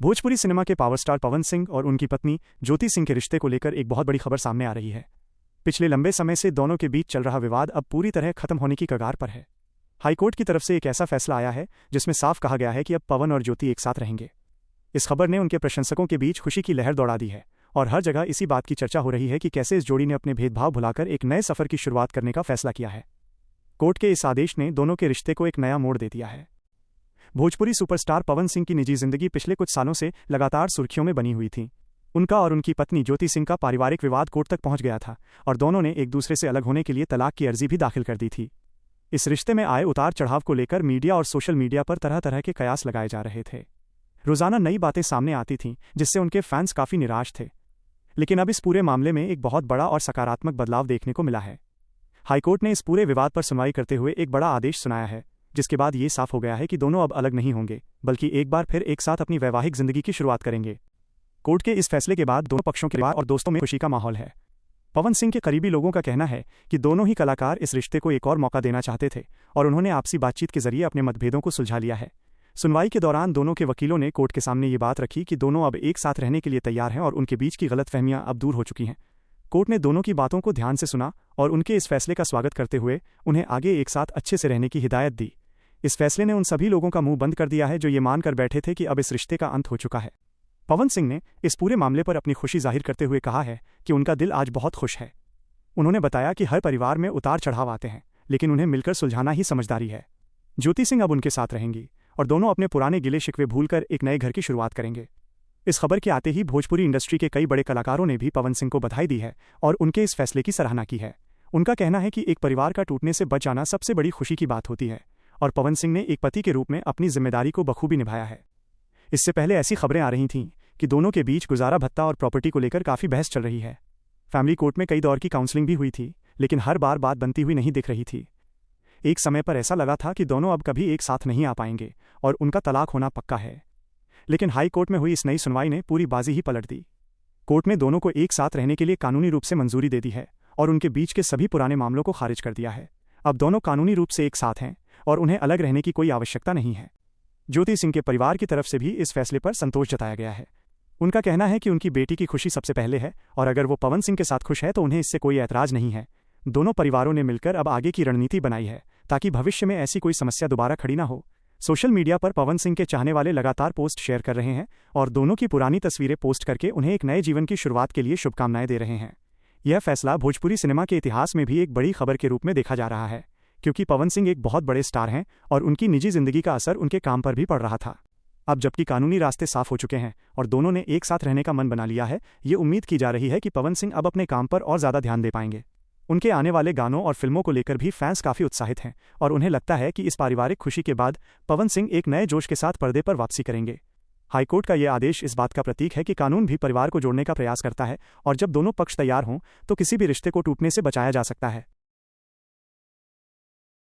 Bhojpuri cinema के power star Pawan Singh और उनकी पत्नी ज्योति सिंह के रिश्ते को लेकर एक बहुत बड़ी खबर सामने आ रही है। पिछले लंबे समय से दोनों के बीच चल रहा विवाद अब पूरी तरह खत्म होने की कगार पर है। हाईकोर्ट की तरफ से एक ऐसा फैसला आया है जिसमें साफ कहा गया है कि अब पवन और ज्योति एक साथ रहेंगे। इस खबर ने उनके प्रशंसकों के बीच खुशी की लहर दौड़ा दी है और हर जगह इसी बात की चर्चा हो रही है कि कैसे इस जोड़ी ने अपने भेदभाव भुलाकर एक नए सफर की शुरुआत करने का फैसला किया है। कोर्ट के इस आदेश ने दोनों के रिश्ते को एक नया मोड़ दे दिया है। भोजपुरी सुपरस्टार पवन सिंह की निजी जिंदगी पिछले कुछ सालों से लगातार सुर्खियों में बनी हुई थी। उनका और उनकी पत्नी ज्योति सिंह का पारिवारिक विवाद कोर्ट तक पहुंच गया था और दोनों ने एक दूसरे से अलग होने के लिए तलाक की अर्जी भी दाखिल कर दी थी। इस रिश्ते में आए उतार चढ़ाव को लेकर मीडिया और सोशल मीडिया पर तरह तरह के कयास लगाए जा रहे थे। रोजाना नई बातें सामने आती थीं जिससे उनके फैंस काफी निराश थे। लेकिन अब इस पूरे मामले में एक बहुत बड़ा और सकारात्मक बदलाव देखने को मिला है। हाईकोर्ट ने इस पूरे विवाद पर सुनवाई करते हुए एक बड़ा आदेश सुनाया है, जिसके बाद ये साफ हो गया है कि दोनों अब अलग नहीं होंगे बल्कि एक बार फिर एक साथ अपनी वैवाहिक जिंदगी की शुरुआत करेंगे। कोर्ट के इस फैसले के बाद दोनों पक्षों के परिवार और दोस्तों में खुशी का माहौल है। पवन सिंह के करीबी लोगों का कहना है कि दोनों ही कलाकार इस रिश्ते को एक और मौका देना चाहते थे और उन्होंने आपसी बातचीत के जरिए अपने मतभेदों को सुलझा लिया है। सुनवाई के दौरान दोनों के वकीलों ने कोर्ट के सामने ये बात रखी कि दोनों अब एक साथ रहने के लिए तैयार हैं और उनके बीच की गलतफहमियां अब दूर हो चुकी हैं। कोर्ट ने दोनों की बातों को ध्यान से सुना और उनके इस फैसले का स्वागत करते हुए उन्हें आगे एक साथ अच्छे से रहने की हिदायत दी। इस फैसले ने उन सभी लोगों का मुंह बंद कर दिया है जो ये मानकर बैठे थे कि अब इस रिश्ते का अंत हो चुका है। पवन सिंह ने इस पूरे मामले पर अपनी खुशी जाहिर करते हुए कहा है कि उनका दिल आज बहुत खुश है। उन्होंने बताया कि हर परिवार में उतार चढ़ाव आते हैं, लेकिन उन्हें मिलकर सुलझाना ही समझदारी है। ज्योति सिंह अब उनके साथ रहेंगी और दोनों अपने पुराने गिले शिकवे भूलकर एक नए घर की शुरुआत करेंगे। इस खबर के आते ही भोजपुरी इंडस्ट्री के कई बड़े कलाकारों ने भी पवन सिंह को बधाई दी है और उनके इस फैसले की सराहना की है। उनका कहना है कि एक परिवार का टूटने से बच जाना सबसे बड़ी खुशी की बात होती है और पवन सिंह ने एक पति के रूप में अपनी जिम्मेदारी को बखूबी निभाया है। इससे पहले ऐसी खबरें आ रही थीं कि दोनों के बीच गुजारा भत्ता और प्रॉपर्टी को लेकर काफी बहस चल रही है। फैमिली कोर्ट में कई दौर की काउंसलिंग भी हुई थी, लेकिन हर बार बात बनती हुई नहीं दिख रही थी। एक समय पर ऐसा लगा था कि दोनों अब कभी एक साथ नहीं आ पाएंगे और उनका तलाक होना पक्का है। लेकिन हाई कोर्ट में हुई इस नई सुनवाई ने पूरी बाजी ही पलट दी। कोर्ट ने दोनों को एक साथ रहने के लिए कानूनी रूप से मंजूरी दे दी है और उनके बीच के सभी पुराने मामलों को खारिज कर दिया है। अब दोनों कानूनी रूप से एक साथ हैं और उन्हें अलग रहने की कोई आवश्यकता नहीं है। ज्योति सिंह के परिवार की तरफ से भी इस फैसले पर संतोष जताया गया है। उनका कहना है कि उनकी बेटी की खुशी सबसे पहले है और अगर वो पवन सिंह के साथ खुश है तो उन्हें इससे कोई ऐतराज नहीं है। दोनों परिवारों ने मिलकर अब आगे की रणनीति बनाई है ताकि भविष्य में ऐसी कोई समस्या दोबारा खड़ी ना हो। सोशल मीडिया पर पवन सिंह के चाहने वाले लगातार पोस्ट शेयर कर रहे हैं और दोनों की पुरानी तस्वीरें पोस्ट करके उन्हें एक नए जीवन की शुरुआत के लिए शुभकामनाएं दे रहे हैं। यह फैसला भोजपुरी सिनेमा के इतिहास में भी एक बड़ी खबर के रूप में देखा जा रहा है, क्योंकि पवन सिंह एक बहुत बड़े स्टार हैं और उनकी निजी जिंदगी का असर उनके काम पर भी पड़ रहा था। अब जबकि कानूनी रास्ते साफ हो चुके हैं और दोनों ने एक साथ रहने का मन बना लिया है, ये उम्मीद की जा रही है कि पवन सिंह अब अपने काम पर और ज्यादा ध्यान दे पाएंगे। उनके आने वाले गानों और फिल्मों को लेकर भी फैंस काफी उत्साहित हैं और उन्हें लगता है कि इस पारिवारिक खुशी के बाद पवन सिंह एक नए जोश के साथ पर्दे पर वापसी करेंगे। हाईकोर्ट का यह आदेश इस बात का प्रतीक है कि कानून भी परिवार को जोड़ने का प्रयास करता है और जब दोनों पक्ष तैयार हों तो किसी भी रिश्ते को टूटने से बचाया जा सकता है।